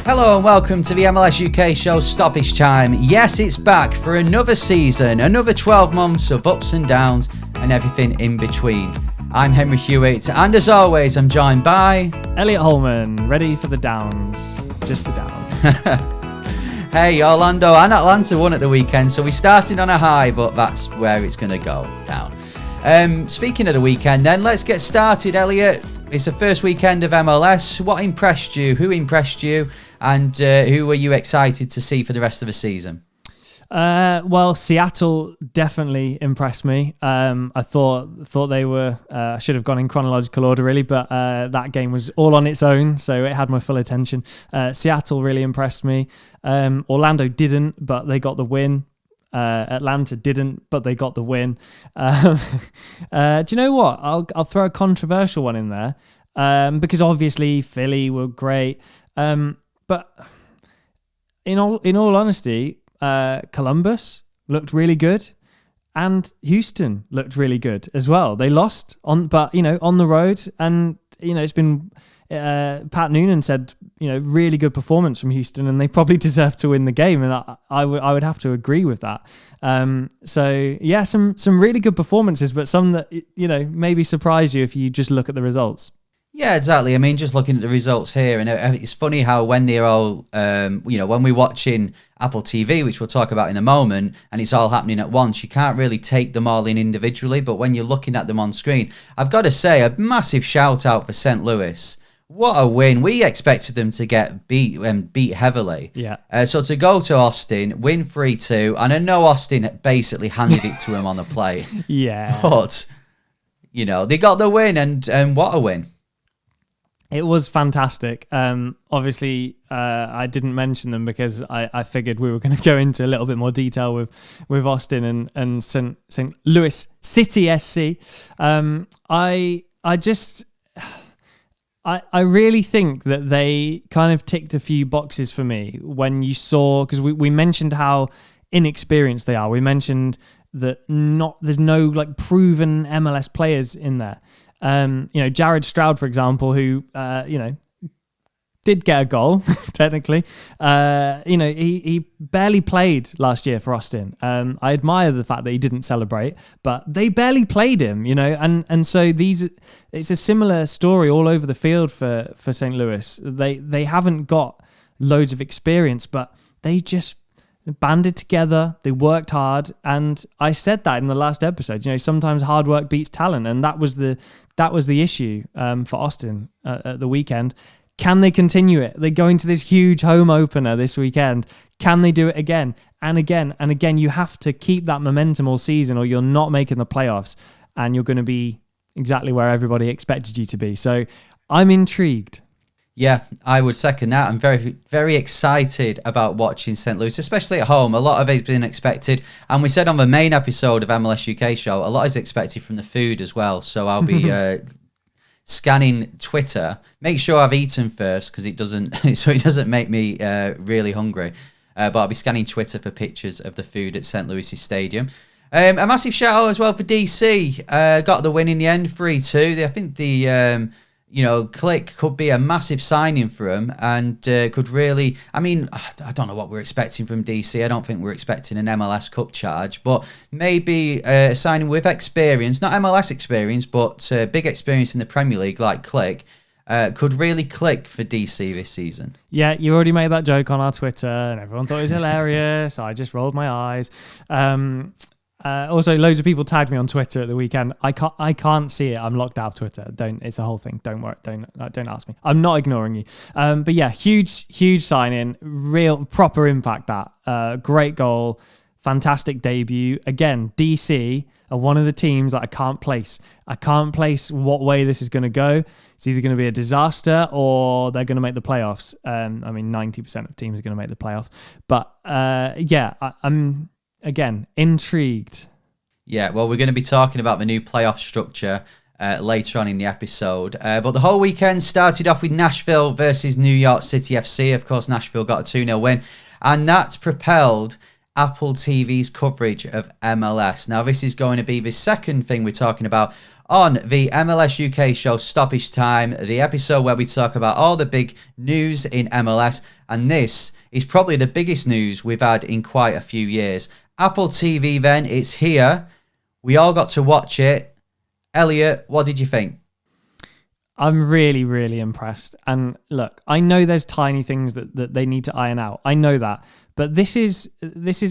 Hello and welcome to the MLS UK show Stoppage Time. Yes, it's back for another season, another 12 months of ups and downs and everything in between. I'm Henry Hewitt, and as always, I'm joined by... Elliot Holman, ready for the downs. Just the downs. Hey, Orlando and Atlanta won at the weekend, so we started on a high, but that's where it's going to go, down. Speaking of the weekend then, let's get started, Elliot. It's the first weekend of MLS. What impressed you? Who impressed you? And who were you excited to see for the rest of the season? Well, Seattle definitely impressed me. I thought they were. I should have gone in chronological order really, but that game was all on its own, so it had my full attention. Seattle really impressed me. Orlando didn't, but they got the win. Atlanta didn't, but they got the win. Do you know what? I'll throw a controversial one in there because obviously Philly were great. But in all honesty, Columbus looked really good, and Houston looked really good as well. They lost on the road, and it's been Pat Noonan said really good performance from Houston, and they probably deserve to win the game, and I would have to agree with that. So yeah, some really good performances, but some that maybe surprise you if you just look at the results. Yeah, exactly. I mean, just looking at the results here, and it's funny how when they're all, when we're watching Apple TV, which we'll talk about in a moment, and it's all happening at once, you can't really take them all in individually, but when you're looking at them on screen, I've got to say a massive shout out for St. Louis. What a win. We expected them to get beat heavily. Yeah. So to go to Austin, win 3-2, and I know Austin basically handed it to him on the play. Yeah. But, they got the win, and what a win. It was fantastic. Obviously, I didn't mention them because I figured we were going to go into a little bit more detail with Austin and St. Louis City SC. I really think that they kind of ticked a few boxes for me when you saw, because we mentioned how inexperienced they are. We mentioned that there's no like proven MLS players in there. Jared Stroud, for example, who, did get a goal, technically. He barely played last year for Austin. I admire the fact that he didn't celebrate, but they barely played him, and so it's a similar story all over the field for St. Louis. They haven't got loads of experience, but they just banded together, they worked hard, and I said that in the last episode. Sometimes hard work beats talent, and that was the issue for Austin at the weekend. Can they continue it? They're going to this huge home opener this weekend. Can they do it again and again and again? You have to keep that momentum all season, or you're not making the playoffs, and you're going to be exactly where everybody expected you to be. So I'm intrigued. Yeah, I would second that. I'm very, very excited about watching St. Louis, especially at home. A lot of it's been expected. And we said on the main episode of MLS UK show, a lot is expected from the food as well. So I'll be scanning Twitter. Make sure I've eaten first, because it doesn't make me really hungry. But I'll be scanning Twitter for pictures of the food at St. Louis Stadium. A massive shout out as well for DC. Got the win in the end, 3-2. I think the... Click could be a massive signing for him, and could really... I mean, I don't know what we're expecting from DC. I don't think we're expecting an MLS Cup charge, but maybe a signing with experience, not MLS experience, but big experience in the Premier League like Click, could really click for DC this season. Yeah, you already made that joke on our Twitter, and everyone thought it was hilarious. I just rolled my eyes. Also, loads of people tagged me on Twitter at the weekend. I can't see it. I'm locked out of Twitter. It's a whole thing. Don't worry. Don't ask me. I'm not ignoring you. But yeah, huge sign-in. Real proper impact. That great goal, fantastic debut. Again, DC are one of the teams that I can't place. I can't place what way this is going to go. It's either going to be a disaster or they're going to make the playoffs. 90% of teams are going to make the playoffs. But I'm. Again, intrigued. Yeah, well, we're going to be talking about the new playoff structure later on in the episode. But the whole weekend started off with Nashville versus New York City FC. Of course, Nashville got a 2-0 win, and that's propelled Apple TV's coverage of MLS. Now, this is going to be the second thing we're talking about on the MLS UK show Stoppage Time, the episode where we talk about all the big news in MLS. And this is probably the biggest news we've had in quite a few years. Apple TV then, it's here. We all got to watch it. Elliot, what did you think? I'm really, really impressed. And look, I know there's tiny things that they need to iron out. I know that. But this is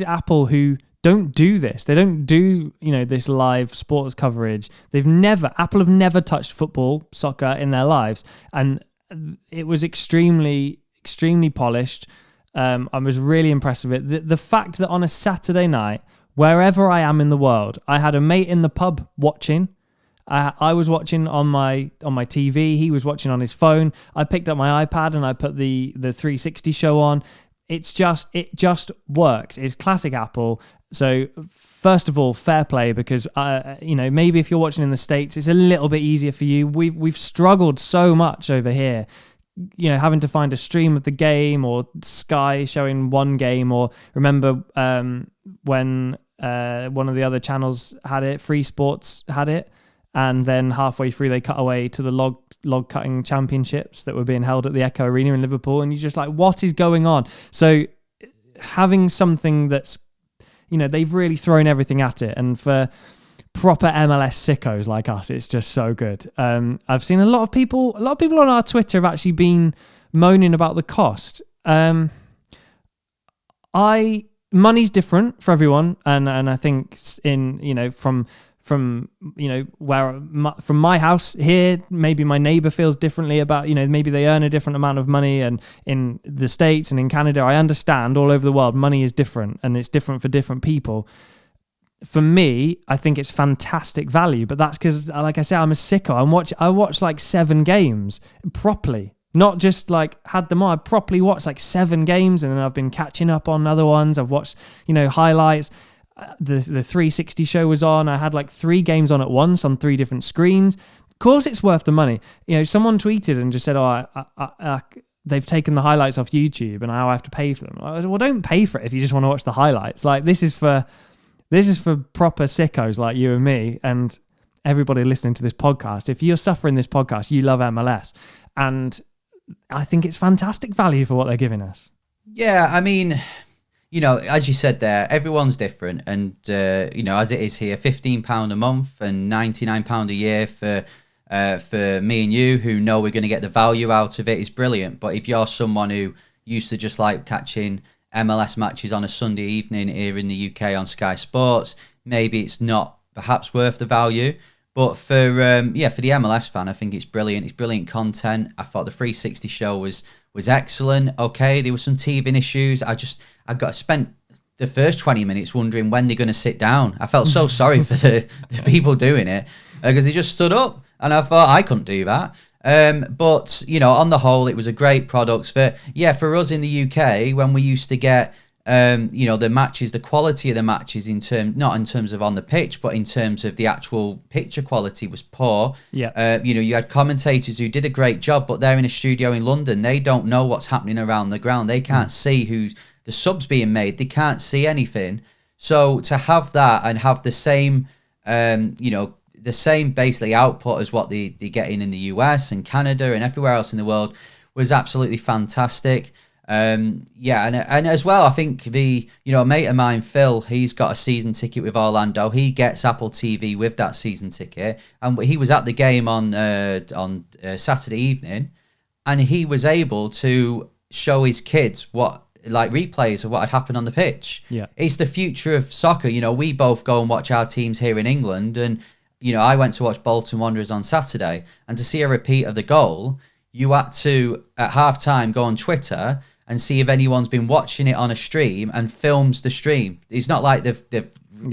Apple who don't do this. They don't do, this live sports coverage. Apple have never touched football, soccer in their lives. And it was extremely, extremely polished. I was really impressed with it. The fact that on a Saturday night, wherever I am in the world, I had a mate in the pub watching. I was watching on my TV. He was watching on his phone. I picked up my iPad and I put the 360 show on. It just works. It's classic Apple. So first of all, fair play, because maybe if you're watching in the States, it's a little bit easier for you. We've struggled so much over here, having to find a stream of the game or Sky showing one game, or remember when one of the other channels had it, Free Sports had it, and then halfway through they cut away to the log cutting championships that were being held at the Echo Arena in Liverpool, and you're just like, what is going on? So having something that's, they've really thrown everything at it, and for proper MLS sickos like us, it's just so good. I've seen a lot of people on our Twitter have actually been moaning about the cost. Money's different for everyone, and I think from my house here, maybe my neighbor feels differently about, maybe they earn a different amount of money, and in the States and in Canada, I understand all over the world, money is different and it's different for different people. For me, I think it's fantastic value, but that's because, like I said, I'm a sicko. I watch like 7 games properly, not just like had them on. I properly watched like 7 games, and then I've been catching up on other ones. I've watched, highlights. The 360 show was on. I had like 3 games on at once on 3 different screens. Of course, it's worth the money. Someone tweeted and just said, they've taken the highlights off YouTube and now I have to pay for them. I was, well, don't pay for it if you just want to watch the highlights. Like, this is for proper sickos like you and me and everybody listening to this podcast. If you're suffering this podcast, you love MLS. And I think it's fantastic value for what they're giving us. Yeah, I mean, as you said there, everyone's different. And, as it is here, £15 a month and £99 a year for me and you who know we're going to get the value out of it is brilliant. But if you're someone who used to just like catching MLS matches on a Sunday evening here in the UK on Sky Sports, maybe it's not perhaps worth the value. But for the MLS fan, I think it's brilliant. It's brilliant content. I thought the 360 show was excellent. Okay, there were some teething issues. I spent the first 20 minutes wondering when they're going to sit down. I felt so sorry for the people doing it because they just stood up, and I thought I couldn't do that. But on the whole, it was a great product for us in the UK when we used to get the matches, the quality of the matches not in terms of on the pitch, but in terms of the actual picture quality was poor. Yeah. You had commentators who did a great job, but they're in a studio in London. They don't know what's happening around the ground. They can't see who the subs being made. They can't see anything. So to have that and have the same, the same basically output as what they get in the US and Canada and everywhere else in the world was absolutely fantastic. And as well, I think a mate of mine, Phil, he's got a season ticket with Orlando. He gets Apple TV with that season ticket, and he was at the game on Saturday evening, and he was able to show his kids replays of what had happened on the pitch. Yeah, it's the future of soccer. We both go and watch our teams here in England, and I went to watch Bolton Wanderers on Saturday, and to see a repeat of the goal, you had to at half-time go on Twitter and see if anyone's been watching it on a stream and films the stream. It's not like they've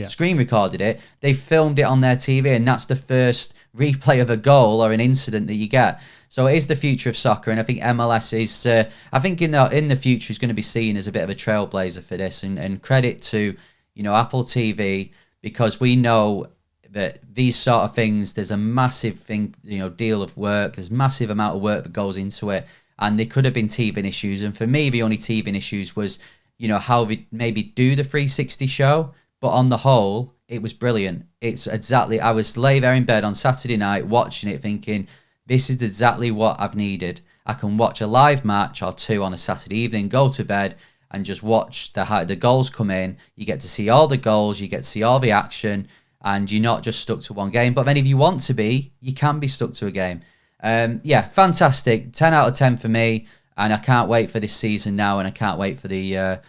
screen recorded it. They filmed it on their TV, and that's the first replay of a goal or an incident that you get. So it is the future of soccer, and I think MLS is, I think in the future is going to be seen as a bit of a trailblazer for this, and credit to, Apple TV, because we know that these sort of things, there's a massive deal of work, there's massive amount of work that goes into it. And there could have been teething issues. And for me, the only teething issues was, how we maybe do the 360 show. But on the whole, it was brilliant. It's exactly, I was lay there in bed on Saturday night watching it thinking, this is exactly what I've needed. I can watch a live match or two on a Saturday evening, go to bed and just watch the goals come in. You get to see all the goals, you get to see all the action, and you're not just stuck to one game. But then if you want to be, you can be stuck to a game. Yeah, fantastic. 10 out of 10 for me. And I can't wait for this season now, and I can't wait for the,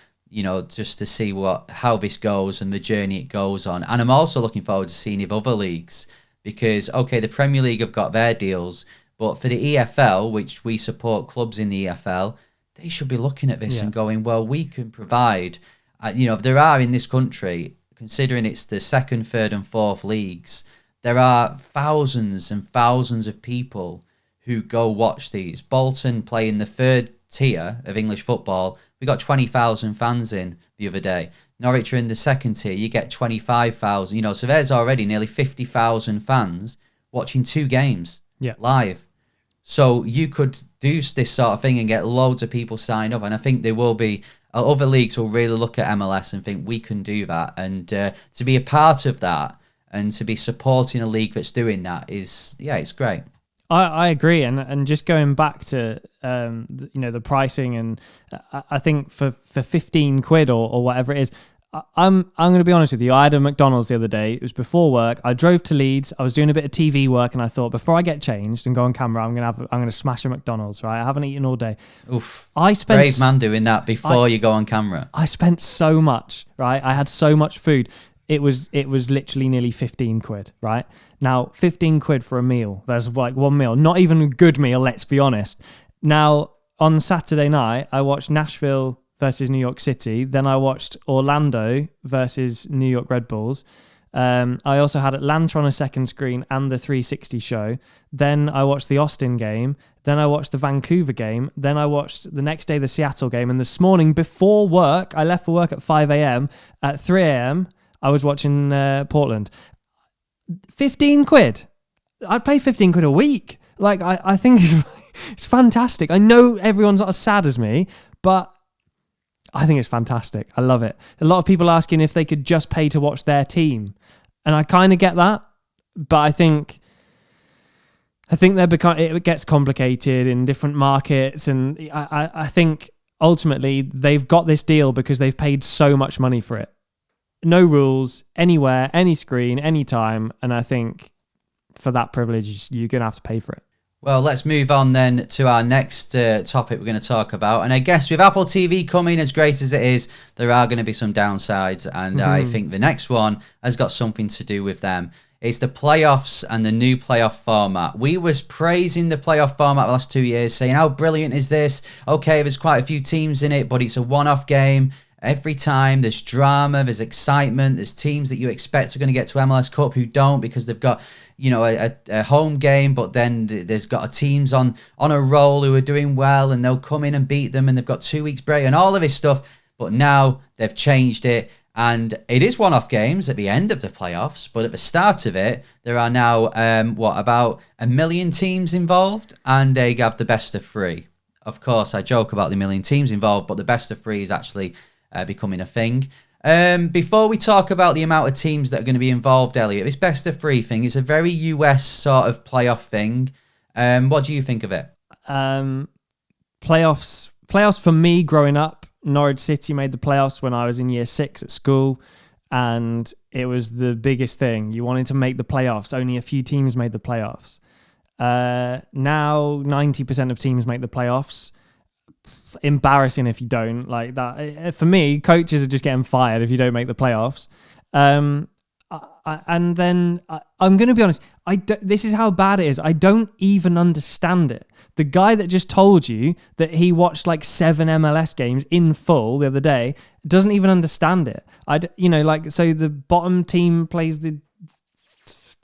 just to see how this goes and the journey it goes on. And I'm also looking forward to seeing if other leagues, because, okay, the Premier League have got their deals, but for the EFL, which we support clubs in the EFL, they should be looking at this and going, well, we can provide, there are in this country, considering it's the second, third and fourth leagues, there are thousands and thousands of people who go watch these. Bolton play in the third tier of English football. We got 20,000 fans in the other day. Norwich are in the second tier. You get 25,000. So there's already nearly 50,000 fans watching 2 games live. So you could do this sort of thing and get loads of people signed up. And I think there will be other leagues will really look at MLS and think we can do that. And to be a part of that and to be supporting a league that's doing that is, it's great. I agree, and just going back to the pricing, and I think for 15 quid or whatever it is, I'm going to be honest with you. I had a McDonald's the other day. It was before work. I drove to Leeds. I was doing a bit of TV work, and I thought before I get changed and go on camera, I'm going to smash a McDonald's. Right? I haven't eaten all day. Oof! Brave man doing that before you go on camera. I spent so much. Right? I had so much food. It was literally nearly 15 quid. Right? Now, 15 quid for a meal. There's like one meal. Not even a good meal. Let's be honest. Now on Saturday night, I watched Nashville versus New York City. Then I watched Orlando versus New York Red Bulls. I also had Atlanta on a second screen and the 360 show. Then I watched the Austin game. Then I watched the Vancouver game. Then I watched the next day the Seattle game. And this morning before work, I left for work at 5 a.m. At 3 a.m., I was watching Portland. 15 quid. I'd pay 15 quid a week. Like, I think it's fantastic. I know everyone's not as sad as me, but I think it's fantastic. I love it. A lot of people asking if they could just pay to watch their team. And I kind of get that, but I think it gets complicated in different markets. And I think ultimately they've got this deal because they've paid so much money for it. No rules, anywhere, any screen, anytime. And I think for that privilege, you're going to have to pay for it. Well, let's move on then to our next topic we're going to talk about. And I guess with Apple TV coming, as great as it is, there are going to be some downsides. And I think the next one has got something to do with them. It's the playoffs and the new playoff format. We was praising the playoff format the last 2 years, saying, how brilliant is this? Okay, there's quite a few teams in it, but it's a one-off game. Every time there's drama, there's excitement, there's teams that you expect are going to get to MLS Cup who don't because they've got, a home game, but then there's got teams on a roll who are doing well and they'll come in and beat them and they've got 2 weeks break and all of this stuff. But now they've changed it and it is one-off games at the end of the playoffs, but at the start of it, there are now, about 1 million teams involved and they have the best of 3. Of course, I joke about the 1 million teams involved, but the best of 3 is actually becoming a thing. Before we talk about the amount of teams that are going to be involved, Elliot, this best of 3 thing is a very US sort of playoff thing. What do you think of it? Playoffs for me growing up, Norwich City made the playoffs when I was in year 6 at school, and it was the biggest thing. You wanted to make the playoffs. Only a few teams made the playoffs. Now 90% of teams make the playoffs. Embarrassing if you don't. Like that for me, coaches are just getting fired if you don't make the playoffs. And then I'm going to be honest, this is how bad it is. I don't even understand it. The guy that just told you that he watched like 7 MLS games in full the other day doesn't even understand it. So the bottom team plays the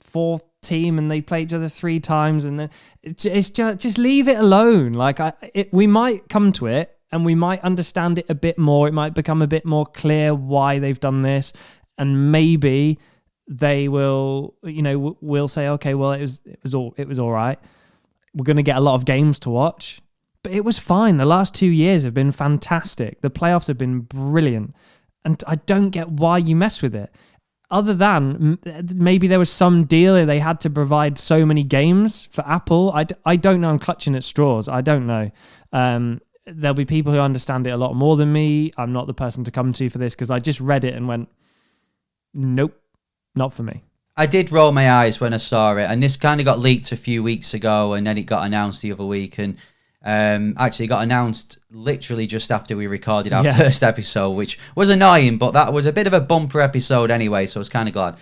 4th team and they play each other 3 times, and then it's just leave it alone. Like we might come to it and we might understand it a bit more. It might become a bit more clear why they've done this, and maybe they will, we'll say, okay, well, it was all right. We're going to get a lot of games to watch, but it was fine. The last 2 years have been fantastic. The playoffs have been brilliant, and I don't get why you mess with it. other than maybe there was some deal they had to provide so many games for Apple. I don't know. I'm clutching at straws. I don't know. There'll be people who understand it a lot more than me. I'm not the person to come to for this because I just read it and went, nope, not for me. I did roll my eyes when I saw it, and this kind of got leaked a few weeks ago, and then it got announced the other week, and actually got announced literally just after we recorded our first episode, which was annoying, but that was a bit of a bumper episode anyway, so I was kind of glad.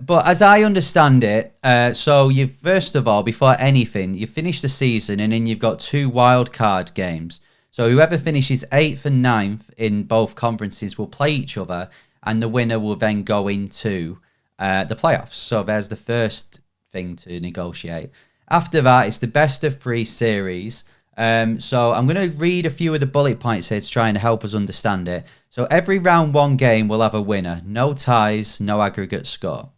But as I understand it, so you first of all, before anything, you finish the season, and then you've got 2 wild card games. So whoever finishes 8th and 9th in both conferences will play each other, and the winner will then go into the playoffs. So there's the first thing to negotiate. After that, it's the best of 3 series. So I'm going to read a few of the bullet points here to try and help us understand it. So every round 1 game will have a winner. No ties, no aggregate score.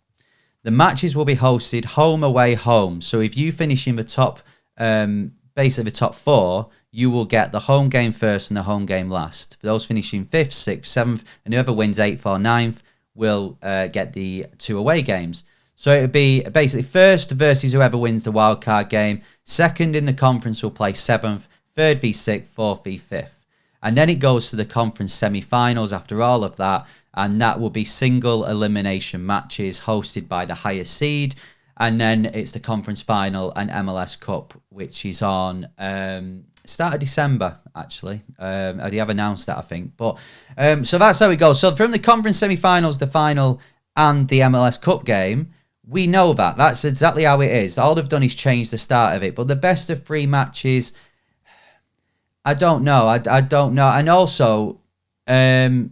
The matches will be hosted home, away, home. So if you finish in the top, basically the top 4, you will get the home game first and the home game last. For those finishing 5th, 6th, 7th, and whoever wins 8th or 9th, will get the 2 away games. So it would be basically first versus whoever wins the wildcard game. Second in the conference will play 7th, third v 6th, fourth v 5th. And then it goes to the conference semi-finals after all of that. And that will be single elimination matches hosted by the higher seed. And then it's the conference final and MLS Cup, which is on start of December, actually. They have announced that, I think. But so that's how it goes. So from the conference semi-finals, the final, and the MLS Cup game, we know that. That's exactly how it is. All they've done is change the start of it. But the best of 3 matches, I don't know. I don't know. And also, I've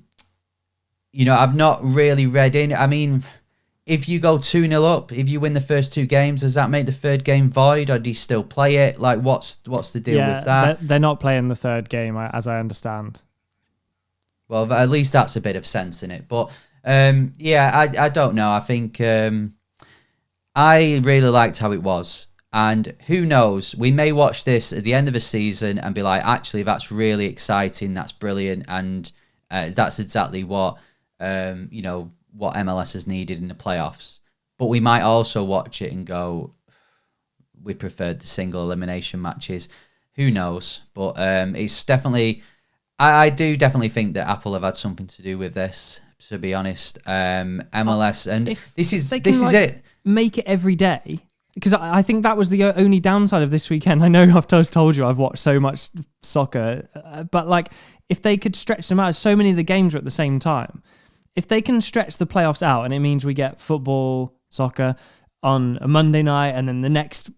not really read in. I mean, if you go 2-0 up, if you win the first 2 games, does that make the third game void, or do you still play it? Like, what's the deal with that? They're not playing the third game, as I understand. Well, at least that's a bit of sense in it. But, I don't know. I think I really liked how it was. And who knows, we may watch this at the end of the season and be like, actually, that's really exciting. That's brilliant. And that's exactly what, what MLS has needed in the playoffs. But we might also watch it and go, we preferred the single elimination matches. Who knows? But it's definitely, I do definitely think that Apple have had something to do with this, to be honest. MLS, and this is it. Make it every day. Because I think that was the only downside of this weekend. I know I've just told you I've watched so much soccer, but like if they could stretch them out, so many of the games are at the same time. If they can stretch the playoffs out, and it means we get football, soccer on a Monday night, and then the next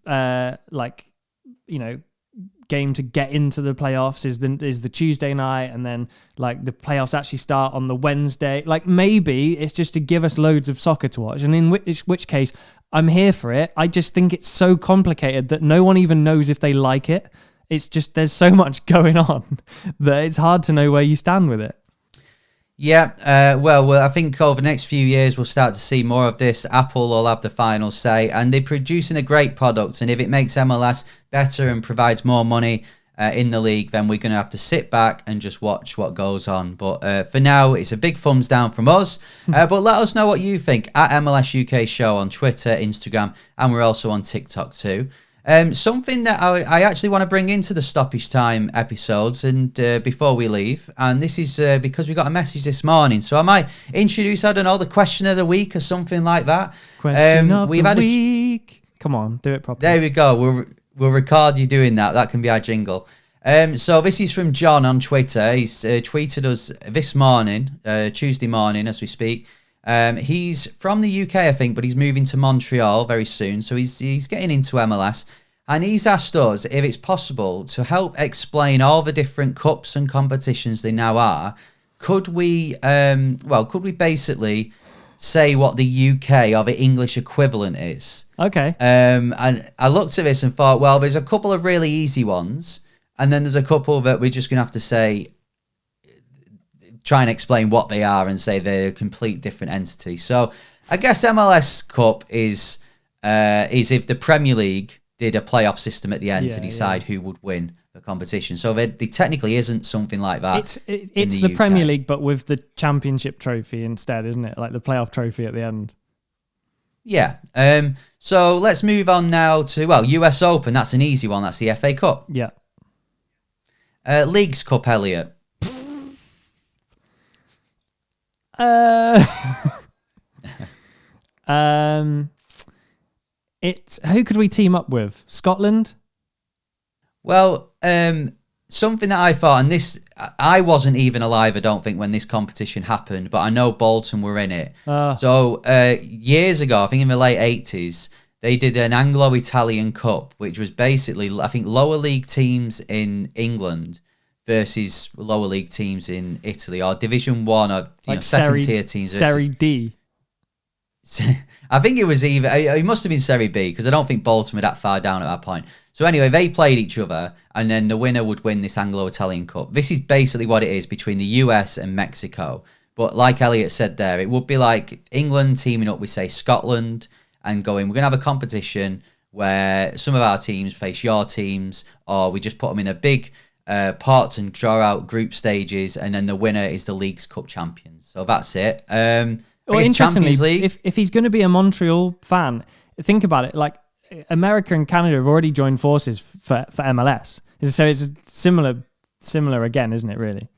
game to get into the playoffs is the Tuesday night, and then like the playoffs actually start on the Wednesday. Like maybe it's just to give us loads of soccer to watch, and in which case I'm here for it. I just think it's so complicated that no one even knows if they like it. It's just there's so much going on that it's hard to know where you stand with it. Yeah, well, I think over the next few years we'll start to see more of this. Apple will have the final say, and they're producing a great product. And if it makes MLS better and provides more money in the league, then we're going to have to sit back and just watch what goes on. But for now, it's a big thumbs down from us. But let us know what you think at MLS UK Show on Twitter, Instagram, and we're also on TikTok too. Something that I actually want to bring into the Stoppage Time episodes and before we leave, and this is because we got a message this morning, so I might introduce, I don't know, the question of the week or something like that. Question of the week. Come on, do it properly. There we go. We'll record you doing that. That can be our jingle. So this is from John on Twitter. He's tweeted us this morning, Tuesday morning as we speak. He's from the UK, I think, but he's moving to Montreal very soon. So he's getting into MLS, and he's asked us if it's possible to help explain all the different cups and competitions they now are. Could we basically say what the UK or the English equivalent is? Okay. And I looked at this and thought, well, there's a couple of really easy ones, and then there's a couple that we're just going to have to try and explain what they are and say they're a complete different entity. So I guess MLS Cup is if the Premier League did a playoff system at the end to Yeah, decide who would win the competition. So there technically isn't something like that. It's the UK. Premier League, but with the championship trophy instead, isn't it? Like the playoff trophy at the end. Yeah. So let's move on now to, well, US Open. That's an easy one. That's the FA Cup. Yeah. Leagues Cup, Elliot. It's who could we team up with? Scotland? Well, something that I thought, and this, I wasn't even alive, I don't think, when this competition happened, but I know Bolton were in it. So years ago, I think in the late 80s, they did an Anglo-Italian Cup, which was basically, I think, lower league teams in England versus lower league teams in Italy, or Division 1 or second tier teams. Serie D. I think it was either, it must have been Serie B, because I don't think Bolton were that far down at that point. So anyway, they played each other, and then the winner would win this Anglo-Italian Cup. This is basically what it is between the US and Mexico. But like Elliot said there, it would be like England teaming up with, say, Scotland and going, we're going to have a competition where some of our teams face your teams, or we just put them in a big pot and draw out group stages, and then the winner is the Leagues Cup champions. So that's it. Well, interestingly, if he's going to be a Montreal fan, think about it. Like America and Canada have already joined forces for MLS, so it's similar again, isn't it? Really?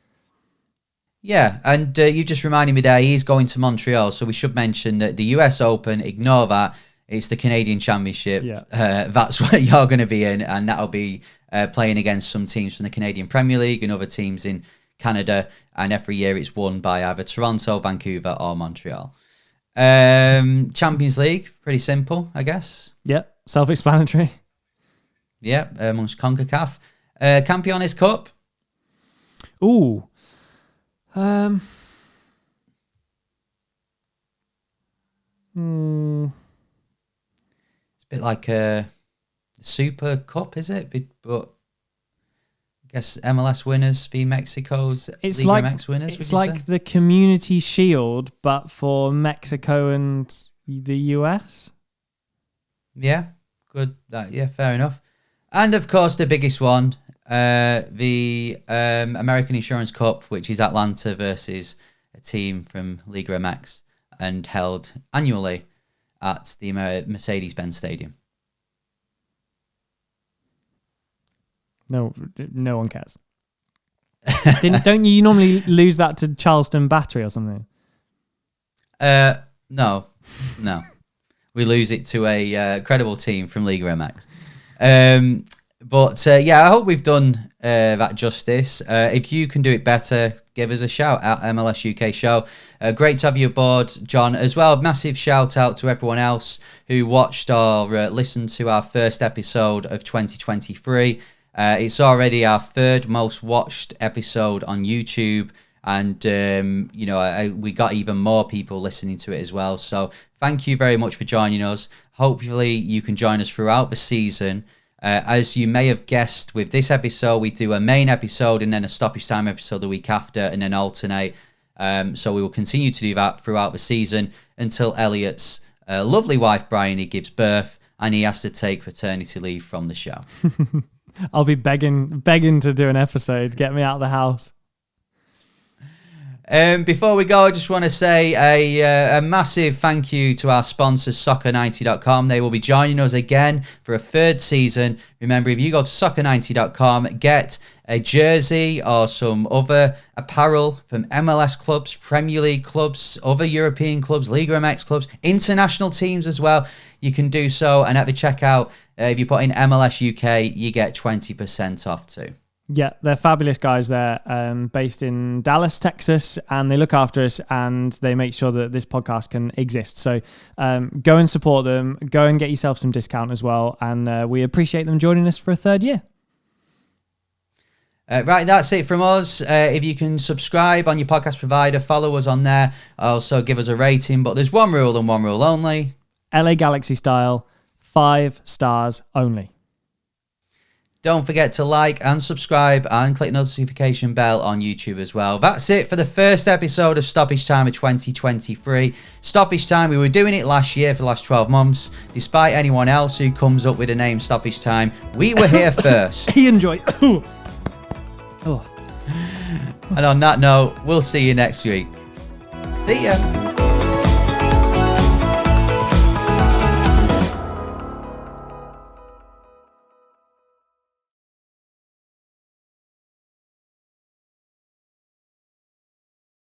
Yeah, and you just reminded me there, he's going to Montreal, so we should mention that the US Open, ignore that, it's the Canadian Championship. Yeah. That's what you're going to be in, and that'll be playing against some teams from the Canadian Premier League and other teams in Canada, and every year it's won by either Toronto, Vancouver, or Montreal. Champions League, pretty simple, I guess. Yeah, self-explanatory. Yeah, amongst CONCACAF. Campeones Cup. Ooh. It's a bit like a Super Cup, is it? But I guess MLS winners v Mexico's Liga MX winners. It's like the Community Shield, but for Mexico and the US. Yeah, good. Yeah, fair enough. And of course, the biggest one, the American Insurance Cup, which is Atlanta versus a team from Liga MX, and held annually at the Mercedes-Benz Stadium. No one cares. Don't you normally lose that to Charleston Battery or something? No. We lose it to a credible team from Liga MX. But I hope we've done that justice. If you can do it better, give us a shout at MLS UK Show. Great to have you aboard, John, as well. Massive shout out to everyone else who watched or listened to our first episode of 2023. It's already our third most watched episode on YouTube, and we got even more people listening to it as well. So thank you very much for joining us. Hopefully you can join us throughout the season. As you may have guessed, with this episode, we do a main episode and then a stoppage time episode the week after, and then alternate. So we will continue to do that throughout the season until Elliot's lovely wife, Bryony, gives birth, and he has to take paternity leave from the show. I'll be begging to do an episode. Get me out of the house. Before we go, I just want to say a massive thank you to our sponsors, Soccer90.com. They will be joining us again for a third season. Remember, if you go to Soccer90.com, get a jersey or some other apparel from MLS clubs, Premier League clubs, other European clubs, Liga MX clubs, international teams as well. You can do so, and at the checkout, if you put in MLS UK, you get 20% off too. Yeah, they're fabulous guys there, based in Dallas, Texas, and they look after us and they make sure that this podcast can exist. So go and support them, go and get yourself some discount as well, and we appreciate them joining us for a third year. Right, that's it from us. If you can subscribe on your podcast provider, follow us on there, also give us a rating, but there's one rule and one rule only. LA Galaxy style, 5 stars only. Don't forget to like and subscribe and click the notification bell on YouTube as well. That's it for the first episode of Stoppage Time of 2023. Stoppage Time, we were doing it last year for the last 12 months. Despite anyone else who comes up with the name Stoppage Time, we were here first. He enjoyed. And on that note, we'll see you next week. See ya.